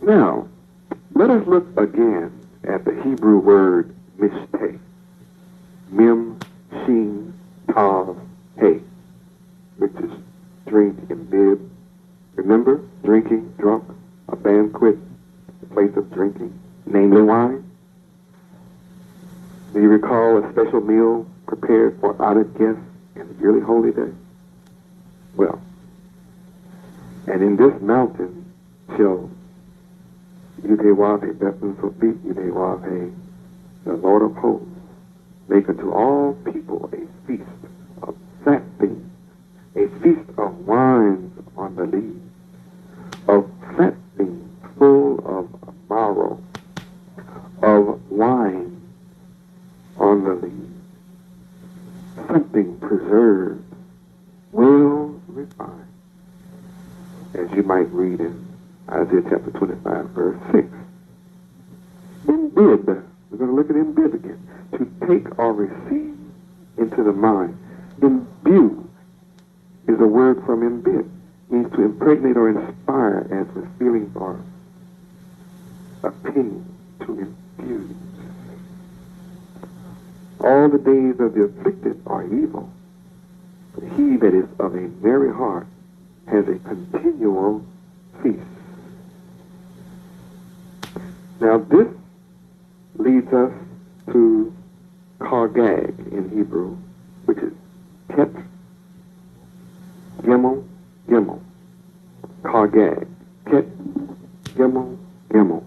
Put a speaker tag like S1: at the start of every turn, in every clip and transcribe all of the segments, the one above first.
S1: Now, let us look again at the Hebrew word mishteh. Mem, sheen, tav, hey, which is drink and bib. Remember, drinking, drunk, a banquet, a place of drinking, namely wine. Do you recall a special meal prepared for honored guests in the yearly holy day? Well, and in this mountain shall Yudewave, Bethlehem Sophie, Yudewave, the Lord of hosts, make unto all people a feast of fat things, a feast of wines on the lees, of fat things full of marrow, of wine on the lees, something preserved, well refined, as you might read in Isaiah chapter 25, verse 6. Embid, we're going to look at embid again, to take or receive into the mind. Imbue is a word from embid, means to impregnate or inspire as with feelings or opinion, to infuse. All the days of the afflicted are evil, but he that is of a merry heart has a continual feast. Now this leads us to Kargag in Hebrew, which is Ket, Gimel, Gimel. Kargag, Ket, Gimel, Gimel,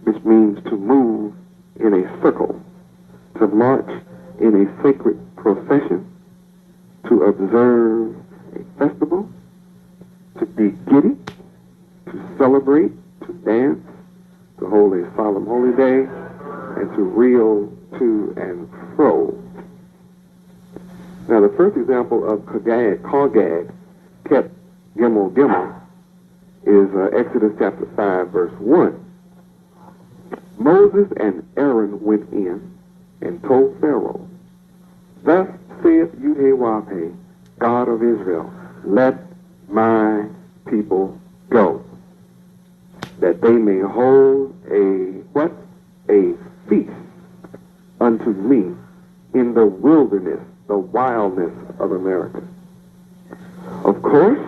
S1: which means to move in a circle, to march in a sacred procession, to observe a festival, to be giddy, to celebrate, to dance, to hold a solemn holy day, and to reel to and fro. Now the first example of Kargag, Ket, Gimel, Gimel, is Exodus chapter 5, verse 1. Moses and Aaron went in and told Pharaoh, "Thus saith Yudewave, God of Israel, let my people go, that they may hold a," what? "A feast unto me in the wilderness," the wildness of America. Of course,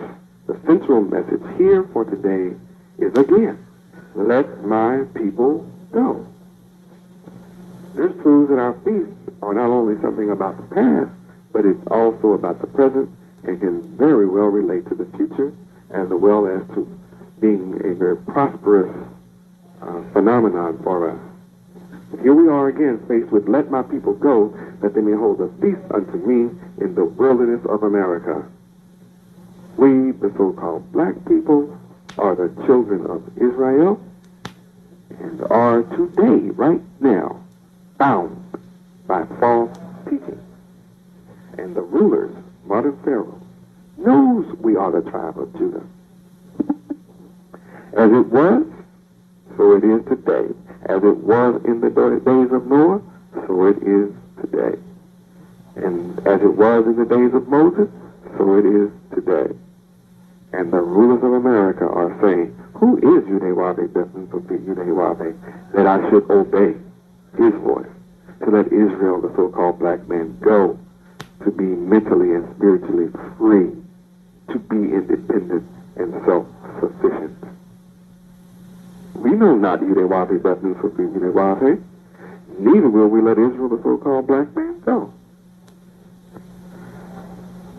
S1: the central message here for today is again, let my people go. This proves that our feasts are not only something about the past, but it's also about the present and can very well relate to the future as well as to being a very prosperous phenomenon for us. Here we are again faced with let my people go that they may hold a feast unto me in the wilderness of America. We, the so-called black people, are the children of Israel and are today, right now, bound by false teaching. And the rulers, modern Pharaoh, knows we are the tribe of Judah. As it was, so it is today. As it was in the days of Noah, so it is today. And as it was in the days of Moses, so it is today. And the rulers of America are saying, who is Yudewave, Bethlehem Sophie, Yudewave, that I should obey his voice, to let Israel, the so-called black man, go, to be mentally and spiritually free, to be independent and self-sufficient. We know not Yudewave, Bethlehem Sophie, Yudewave, neither will we let Israel, the so-called black man, go.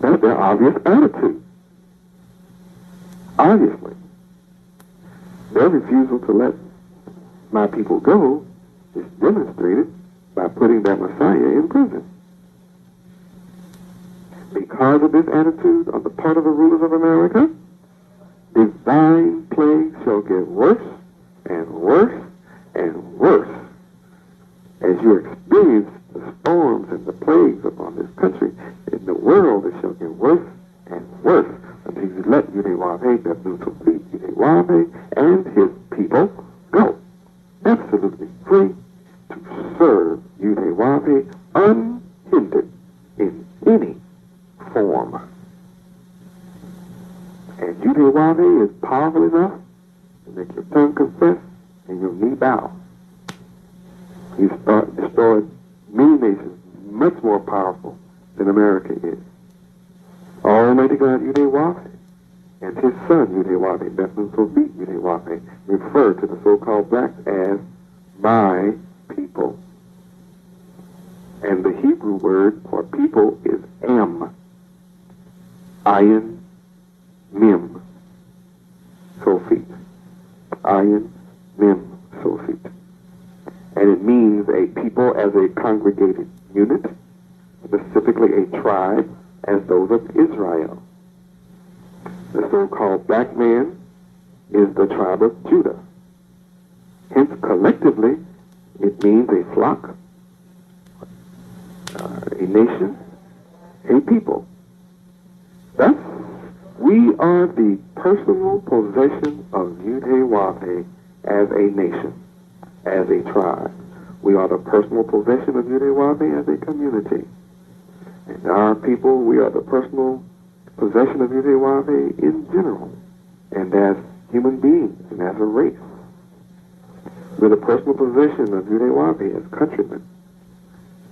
S1: That's their obvious attitude. Obviously, their refusal to let my people go is demonstrated by putting that Messiah in prison. Because of this attitude on the part of the rulers of America, divine plagues shall get worse and worse and worse. As you experience the storms and the plagues upon this country, in the world it shall get worse and worse until you let Yudewave, Yudewave and his people go. Absolutely free to serve Yudewave unhindered in any form. And Yudewave is powerful enough to make your tongue confess and your knee bow. He's destroyed many nations much more powerful than America is. Almighty God, Yahweh, and his son, Yahweh, Bethlehem Sofit, Yahweh, refer to the so-called blacks as my people. And the Hebrew word for people is am. Ayin, mim, sofit. Ayin, mim, sofit. And it means a people as a congregated unit, specifically a tribe as those of Israel. The so-called black man is the tribe of Judah. Hence, collectively, it means a flock, a nation, a people. Thus, we are the personal possession of Yahweh as a nation, as a tribe. We are the personal possession of Yahweh as a community. And our people, we are the personal possession of Yahweh in general, and as human beings, and as a race. We're the personal possession of Yahweh as countrymen.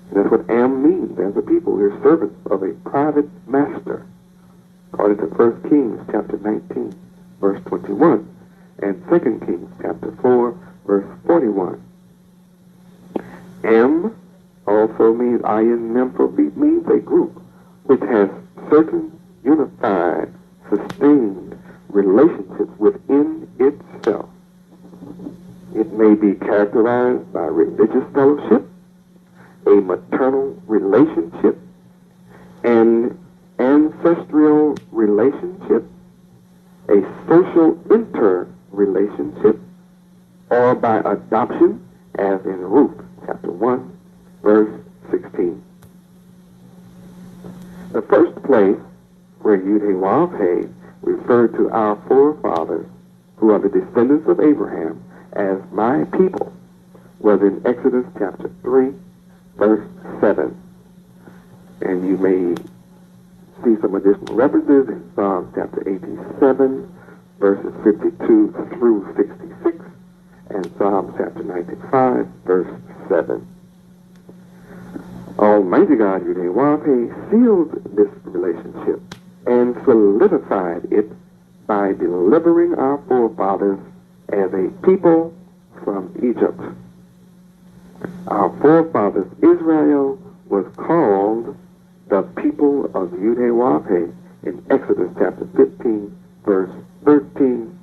S1: And that's what am means as a people. We're servants of a private master, according to 1 Kings chapter 19, verse 21, and 2 Kings chapter 4, verse 41. Am also means ayin memphobit, means a group which has certain unified, sustained relationships within itself. It may be characterized by religious fellowship, a maternal relationship, an ancestral relationship, a social interrelationship, or by adoption, as in Ruth chapter 1, verse 16. The first place where Yahweh referred to our forefathers, who are the descendants of Abraham, as my people, was in Exodus chapter 3, verse 7. And you may see some additional references in Psalm chapter 87, verses 52 through 66, and Psalm chapter 95, verse 7. Almighty God, Yahweh, sealed this relationship and solidified it by delivering our forefathers as a people from Egypt. Our forefathers, Israel, was called the people of Yahweh in Exodus chapter 15, verse 13,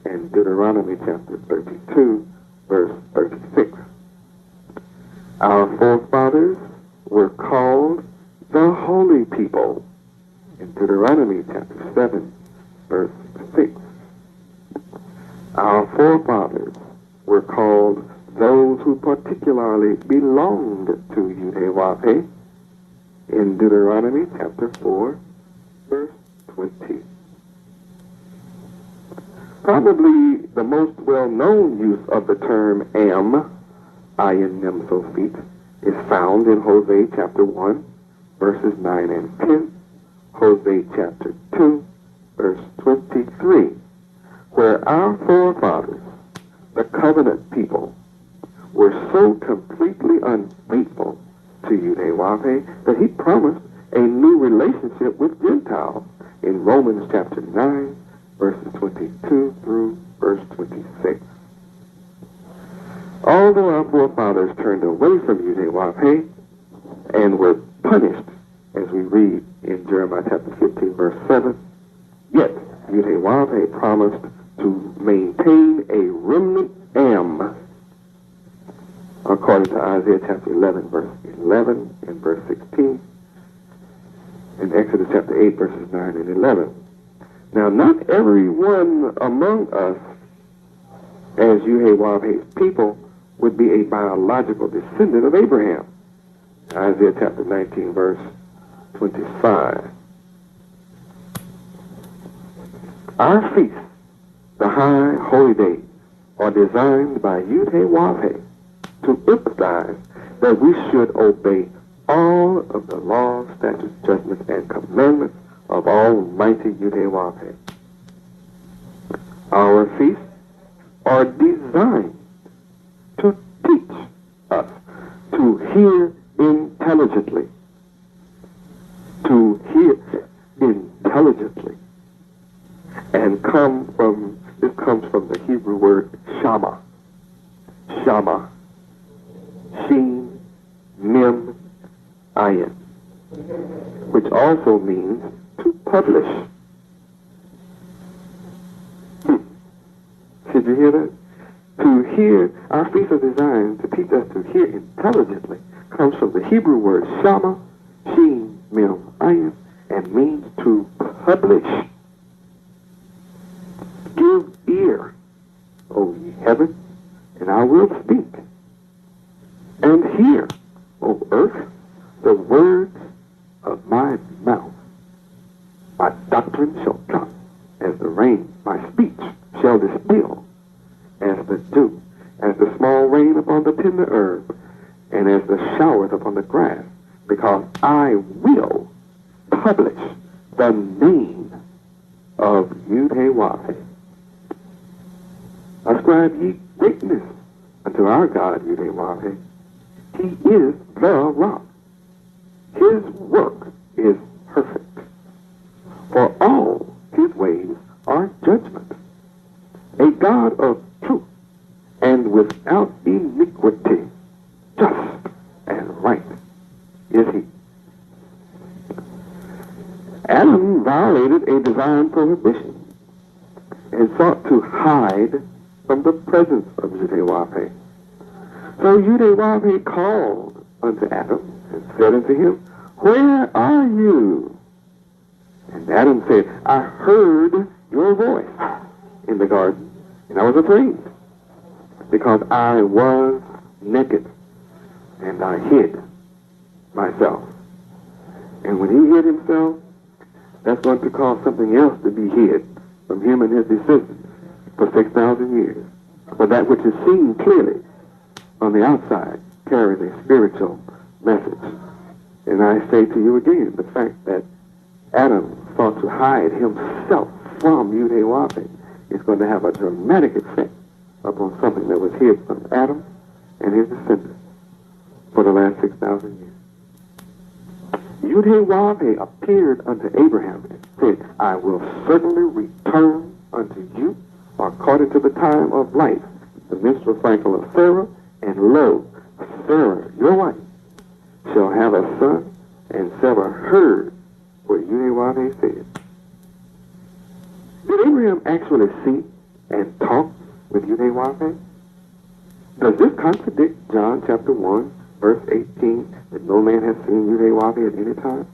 S1: and Deuteronomy chapter 32, verse 36. Our forefathers were called the holy people in Deuteronomy chapter 7, verse 6. Our forefathers were called those who particularly belonged to Yahweh in Deuteronomy chapter 4, verse 20. Probably the most well-known use of the term am, ayin mem sofit, is found in Hosea chapter 1, verses 9 and 10, Hosea chapter 2, verse 23, where our forefathers, the covenant people, were so completely unfaithful to Yahweh that he promised a new relationship with Gentiles in Romans chapter 9, verses 22 through verse 26. Although our forefathers turned away from Yahweh and were punished, as we read in Jeremiah chapter 15, verse 7, yet Yahweh promised to maintain a remnant am, according to Isaiah chapter 11, verse 11 and verse 16, and Exodus chapter 8, verses 9 and 11. Now, not everyone among us, as Yahweh's people, would be a biological descendant of Abraham. Isaiah chapter 19, verse 25. Our feasts, the high holy days, are designed by Yahweh to emphasize that we should obey all of the laws, statutes, judgments, and commandments of Almighty Yahweh. Our feasts are designed to teach us to hear intelligently. To hear intelligently. And this comes from the Hebrew word shama. Shama. Shin, mem, ayin. Which also means to publish. Did you hear that? To hear, our feet are designed to teach us to hear intelligently, comes from the Hebrew word shama, shin, mem, ayin, and means to publish. Give ear, O ye heavens, and I will speak. And hear, O earth, the words of my mouth. My doctrine shall drop as the rain, my speech shall distill as the dew, as the small rain upon the tender herb, and as the showers upon the grass, because I will publish the name of Yahweh. Ascribe ye greatness unto our God, Yahweh. He is the rock. His work is perfect. For all his ways are judgment. A God of truth and without iniquity, just and right is he. Adam violated a divine prohibition and sought to hide from the presence of Yahweh. So Yahweh called unto Adam and said unto him, Where are you? And Adam said, I heard your voice in the garden, and I was afraid, because I was naked, and I hid myself. And when he hid himself, that's going to cause something else to be hid from him and his descendants for 6,000 years. For that which is seen clearly on the outside carries a spiritual message. And I say to you again, the fact that Adam sought to hide himself from Yahweh is going to have a dramatic effect upon something that was hid from Adam and his descendants for the last 6,000 years. Yahweh appeared unto Abraham and said, I will certainly return unto you according to the time of life, the menstrual cycle of Sarah, and lo, Sarah, your wife, shall have a son. And Sarah heard what Yahweh said. Did Abraham actually see and talk with Yahweh? Does this contradict John chapter 1, verse 18, that no man has seen Yahweh at any time?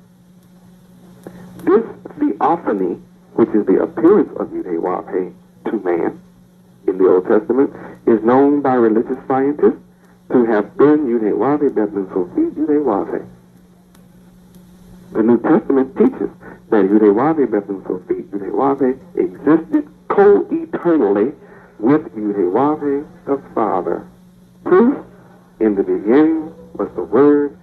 S1: This theophany, which is the appearance of Yahweh to man in the Old Testament, is known by religious scientists to have been Yahweh Ben Yahweh. The New Testament teaches that Yahweh Ben Yahweh existed co-eternally with Yahweh the Father. Proof, in the beginning was the Word,